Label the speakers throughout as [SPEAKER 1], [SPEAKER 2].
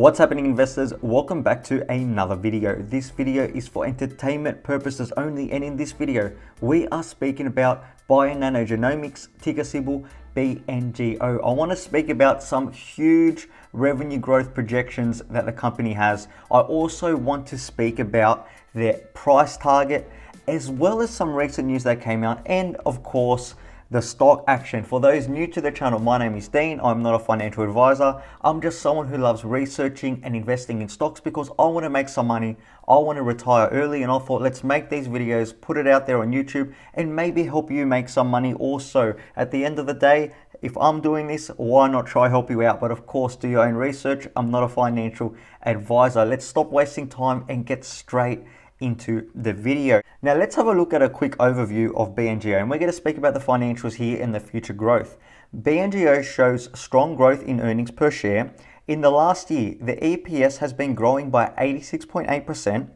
[SPEAKER 1] What's happening, investors? Welcome back to another video. This video is for entertainment purposes only, and in this video we are speaking about Bionano Genomics, ticker symbol BNGO. I want to speak about some huge revenue growth projections that the company has. I also want to speak about their price target, as well as some recent news that came out, and of course the stock action. For those new to the channel, my name is Dean. I'm not a financial advisor. I'm just someone who loves researching and investing in stocks because I want to make some money. I want to retire early, and I thought, let's make these videos, put it out there on YouTube, and maybe help you make some money also. At the end of the day, if I'm doing this, why not try help you out? But of course, do your own research. I'm not a financial advisor. Let's stop wasting time and get straight into the video. Now let's have a look at a quick overview of Bngo, and we're going to speak about the financials here and the future growth. Bngo shows strong growth in earnings per share. In the last year, the EPS has been growing by 86.8%.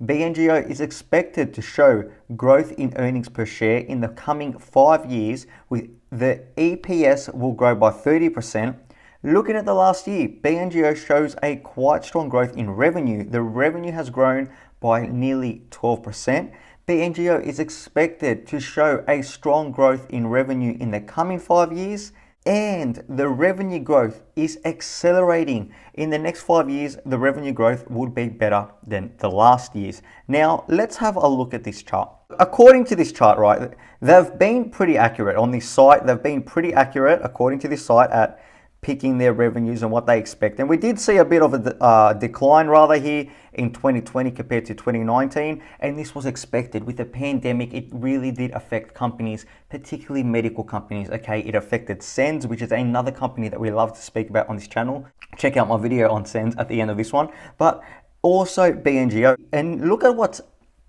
[SPEAKER 1] Bngo is expected to show growth in earnings per share in the coming 5 years, with the EPS will grow by 30%. Looking at the last year, Bngo shows a quite strong growth in revenue. The revenue has grown by nearly 12%. Bngo is expected to show a strong growth in revenue in the coming 5 years, and the revenue growth is accelerating. In the next 5 years, the revenue growth would be better than the last years. Now, let's have a look at this chart. According to this chart, right, they've been pretty accurate on this site. They've been pretty accurate, according to this site, at picking their revenues and what they expect. And we did see a bit of a decline rather here in 2020 compared to 2019. And this was expected. With the pandemic, it really did affect companies, particularly medical companies. Okay, it affected Sense, which is another company that we love to speak about on this channel. Check out my video on Sense at the end of this one. But also Bngo. And look at what's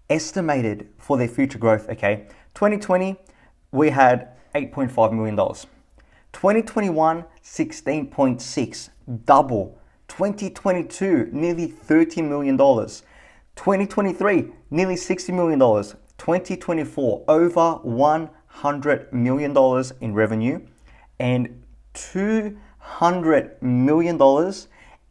[SPEAKER 1] estimated for their future growth. Okay, 2020, we had $8.5 million. 2021, 16.6, double. 2022, nearly $30 million. 2023, nearly $60 million. 2024, over $100 million in revenue, and $200 million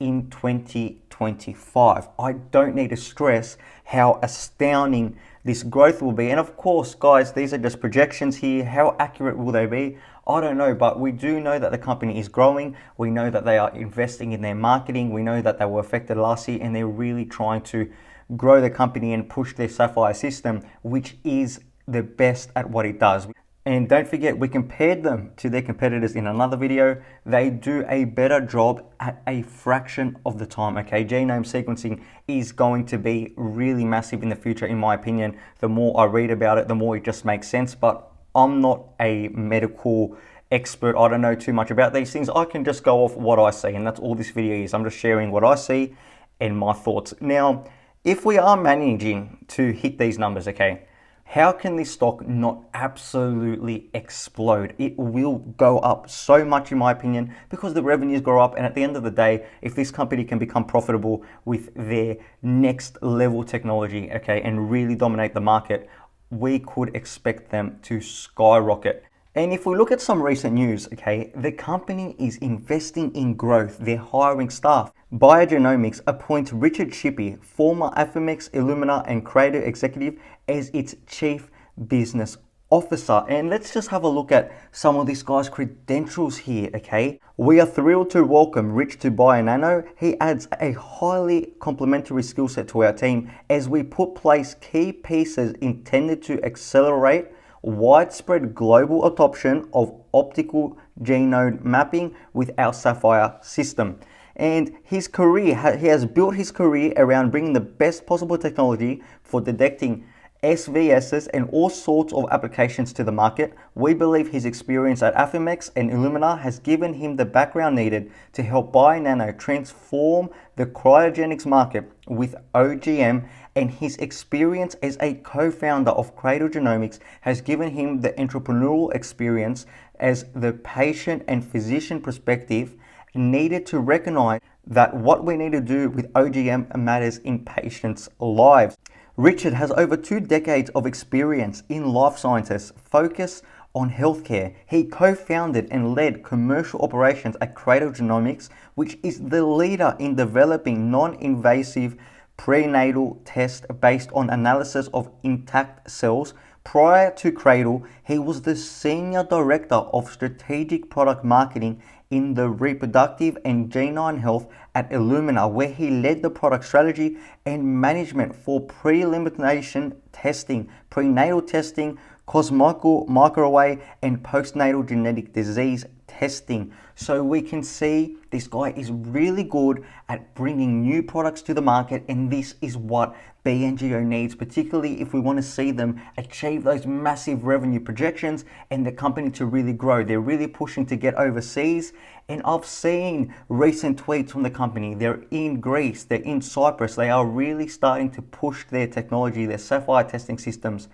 [SPEAKER 1] in 2025. I don't need to stress how astounding this growth will be. And of course, guys, these are just projections here. How accurate will they be? I don't know, but we do know that the company is growing. We know that they are investing in their marketing. We know that they were affected last year, and they're really trying to grow the company and push their Sapphire system, which is the best at what it does. And don't forget, we compared them to their competitors in another video. They do a better job at a fraction of the time, okay? Genome sequencing is going to be really massive in the future, in my opinion. The more I read about it, the more it just makes sense. But I'm not a medical expert. I don't know too much about these things. I can just go off what I see, and that's all this video is. I'm just sharing what I see and my thoughts. Now, if we are managing to hit these numbers, okay, how can this stock not absolutely explode? It will go up so much, in my opinion, because the revenues grow up. And at the end of the day, if this company can become profitable with their next level technology, okay, and really dominate the market, we could expect them to skyrocket. And if we look at some recent news, okay, the company is investing in growth. They're hiring staff. Biogenomics appoints Richard Shippey, former Affirmex, Illumina, and Creative executive, as its chief business officer. And let's just have a look at some of this guy's credentials here, okay? We are thrilled to welcome Rich to Bionano. He adds a highly complementary skill set to our team as we put place key pieces intended to accelerate widespread global adoption of optical genome mapping with our Sapphire system. And his career, he has built his career around bringing the best possible technology for detecting SVSs and all sorts of applications to the market. We believe his experience at Affirmex and Illumina has given him the background needed to help Bionano transform the cryogenics market with OGM, and his experience as a co-founder of Cradle Genomics has given him the entrepreneurial experience as the patient and physician perspective needed to recognize that what we need to do with OGM matters in patients' lives. Richard has over 2 decades of experience in life sciences, focus on healthcare. He co-founded and led commercial operations at Cradle Genomics which is the leader in developing non-invasive prenatal tests based on analysis of intact cells. Prior to Cradle, he was the Senior Director of Strategic Product Marketing in the Reproductive and Genome Health at Illumina, where he led the product strategy and management for pre-elimination testing, prenatal testing, cosmical microarray, and postnatal genetic disease testing. So we can see this guy is really good at bringing new products to the market, and this is what Bngo needs, particularly if we want to see them achieve those massive revenue projections and the company to really grow. They're really pushing to get overseas, and I've seen recent tweets from the company. They're in Greece, they're in Cyprus. They are really starting to push their technology, their sapphire testing systems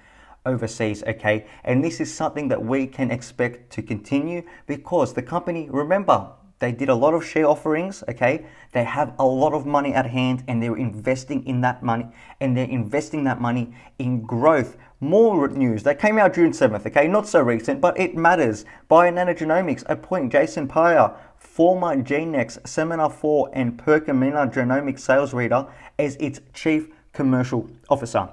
[SPEAKER 1] overseas, okay? And this is something that we can expect to continue because the company, remember, they did a lot of share offerings, okay? They have a lot of money at hand and they're investing in that money, and they're investing that money in growth. More news, they came out June 7th, okay? Not so recent, but it matters. Bionano Genomics appoint Jason Paya, former GeneX Seminar 4 and Perkamina Genomics sales leader, as its chief commercial officer.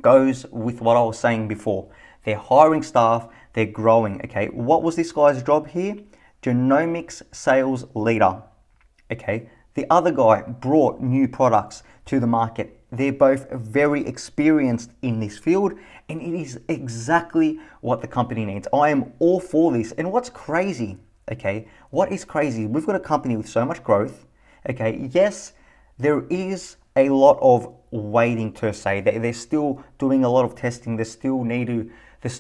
[SPEAKER 1] Goes with what I was saying before. They're hiring staff, they're growing, okay? What was this guy's job here? Genomics sales leader, okay? The other guy brought new products to the market. They're both very experienced in this field, and it is exactly what the company needs. I am all for this. And what's crazy, okay? What is crazy? We've got a company with so much growth, okay? Yes, there is a lot of waiting per se. They're still doing a lot of testing. There's still a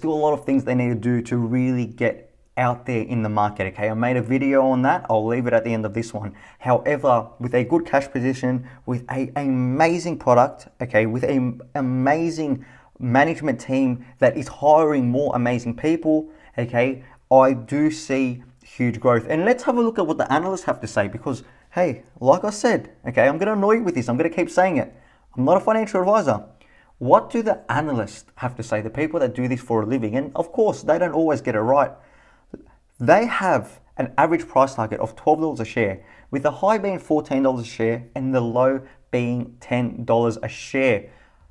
[SPEAKER 1] lot of things they need to do to really get out there in the market, okay? I made a video on that. I'll leave it at the end of this one. However, with a good cash position, with an amazing product, okay, with an amazing management team that is hiring more amazing people, okay, I do see huge growth. And let's have a look at what the analysts have to say, because hey, like I said, okay, I'm going to annoy you with this. I'm going to keep saying it. I'm not a financial advisor. What do the analysts have to say, the people that do this for a living? And of course, they don't always get it right. They have an average price target of $12 a share, with the high being $14 a share and the low being $10 a share.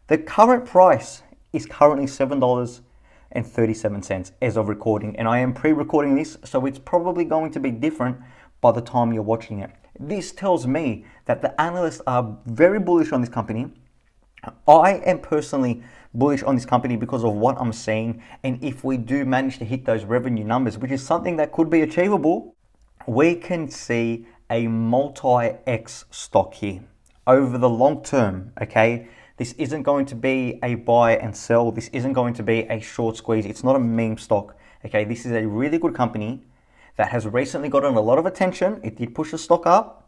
[SPEAKER 1] The current price is currently $7.37 as of recording, and I am pre-recording this, so it's probably going to be different by the time you're watching it. This tells me that the analysts are very bullish on this company. I am personally bullish on this company because of what I'm seeing, and if we do manage to hit those revenue numbers, which is something that could be achievable, we can see a multi-X stock here over the long term, okay? This isn't going to be a buy and sell. This isn't going to be a short squeeze. It's not a meme stock, okay? This is a really good company that has recently gotten a lot of attention. It did push the stock up.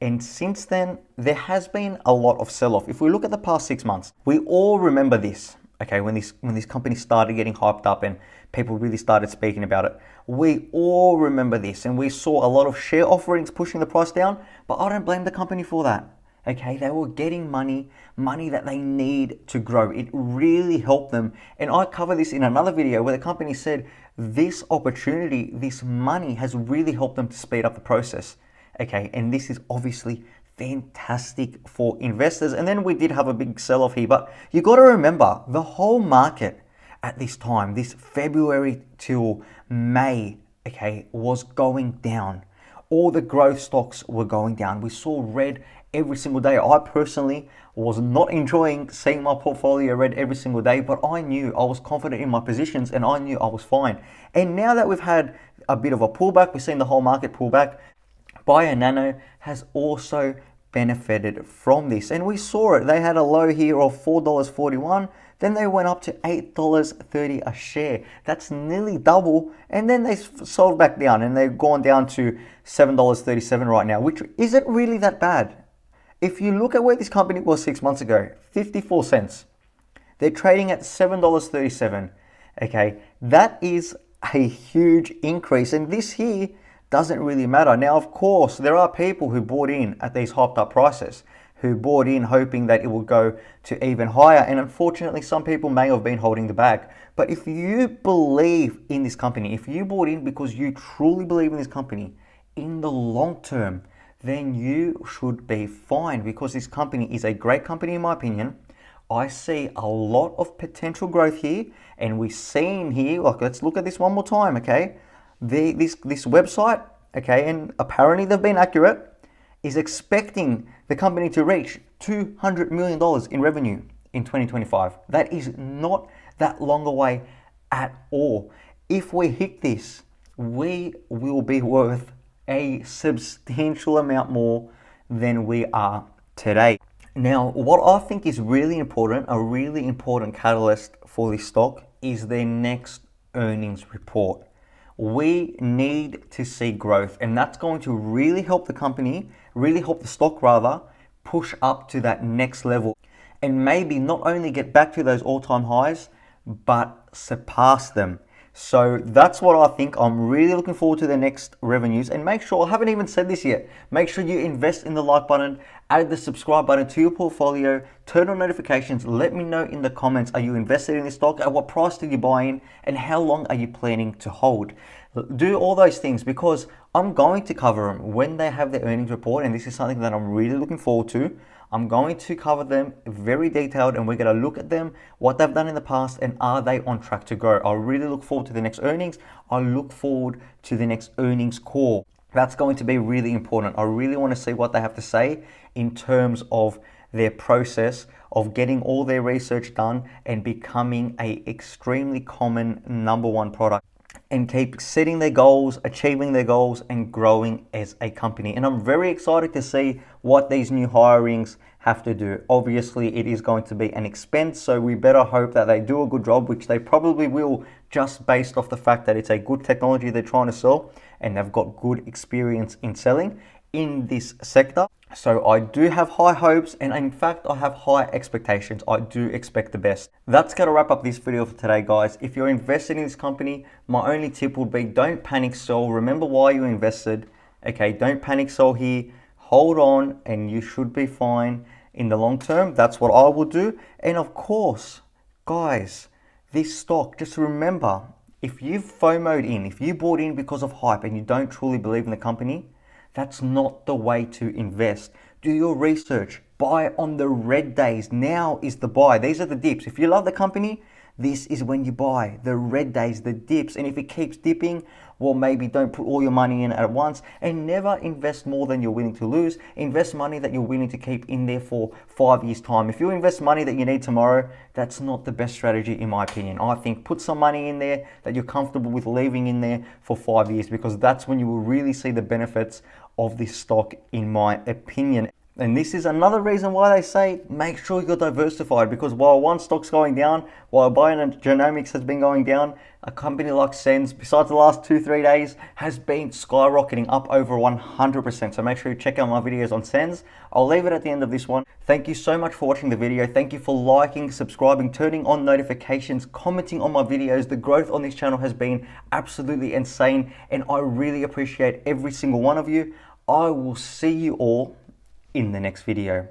[SPEAKER 1] And since then, there has been a lot of sell-off. If we look at the past 6 months, we all remember this, okay, when this company started getting hyped up and people really started speaking about it. We all remember this, and we saw a lot of share offerings pushing the price down, but I don't blame the company for that, okay? They were getting money that they need to grow. It really helped them. And I cover this in another video where the company said this opportunity, this money has really helped them to speed up the process. Okay, and this is obviously fantastic for investors. And then we did have a big sell-off here, but you got to remember the whole market at this time, this February till May, okay, was going down. All the growth stocks were going down. We saw red every single day. I personally was not enjoying seeing my portfolio red every single day, but I knew I was confident in my positions and I knew I was fine. And now that we've had a bit of a pullback, we've seen the whole market pull back, Bionano has also benefited from this, and we saw it. They had a low here of $4.41, then they went up to $8.30 a share. That's nearly double, and then they sold back down, and they've gone down to $7.37 right now, which isn't really that bad. If you look at where this company was 6 months ago, 54 cents. They're trading at $7.37. Okay, that is a huge increase, and this here doesn't really matter. Now, of course, there are people who bought in at these hyped up prices, who bought in hoping that it will go to even higher. And unfortunately, some people may have been holding the bag. But if you believe in this company, if you bought in because you truly believe in this company, in the long term, then you should be fine, because this company is a great company in my opinion. I see a lot of potential growth here, and we've seen here, like, let's look at this one more time, okay? This website, okay, and apparently they've been accurate, is expecting the company to reach $200 million in revenue in 2025. That is not that long away at all. If we hit this, we will be worth a substantial amount more than we are today. Now, what I think is really important, a really important catalyst for this stock, is their next earnings report. We need to see growth, and that's going to really help the company, really help the stock rather, push up to that next level, and maybe not only get back to those all-time highs, but surpass them. So that's what I think. I'm really looking forward to the next revenues. And make sure, I haven't even said this yet, make sure you invest in the like button, add the subscribe button to your portfolio, turn on notifications. Let me know in the comments, are you invested in this stock? At what price did you buy in? And how long are you planning to hold? Do all those things, because I'm going to cover them when they have their earnings report. And this is something that I'm really looking forward to. I'm going to cover them very detailed, and we're going to look at them, what they've done in the past, and are they on track to grow. I really look forward to the next earnings. I look forward to the next earnings call. That's going to be really important. I really want to see what they have to say in terms of their process of getting all their research done and becoming a extremely common #1 product, and keep setting their goals, achieving their goals, and growing as a company. And I'm very excited to see what these new hirings have to do. Obviously, it is going to be an expense, so we better hope that they do a good job, which they probably will, just based off the fact that it's a good technology they're trying to sell, and they've got good experience in selling in this sector. So I do have high hopes, and in fact I have high expectations. I do expect the best. That's going to wrap up this video for today, guys. If you're invested in this company, my only tip would be, don't panic sell. Remember why you invested. Okay, don't panic sell here. Hold on, and you should be fine in the long term. That's what I will do. And of course, guys, this stock, just remember, if you've FOMO'd in, if you bought in because of hype and you don't truly believe in the company, that's not the way to invest. Do your research. Buy on the red days. Now is the buy. These are the dips. If you love the company, this is when you buy. The red days, the dips. And if it keeps dipping, well, maybe don't put all your money in at once, and never invest more than you're willing to lose. Invest money that you're willing to keep in there for 5 years' time. If you invest money that you need tomorrow, that's not the best strategy in my opinion. I think put some money in there that you're comfortable with leaving in there for 5 years, because that's when you will really see the benefits of this stock, in my opinion. And this is another reason why they say make sure you're diversified, because while one stock's going down, while Bionano Genomics has been going down, a company like Sense, besides the last 2-3 days, has been skyrocketing up over 100%. So make sure you check out my videos on Sense. I'll leave it at the end of this one. Thank you so much for watching the video. Thank you for liking, subscribing, turning on notifications, commenting on my videos. The growth on this channel has been absolutely insane, and I really appreciate every single one of you. I will see you all in the next video.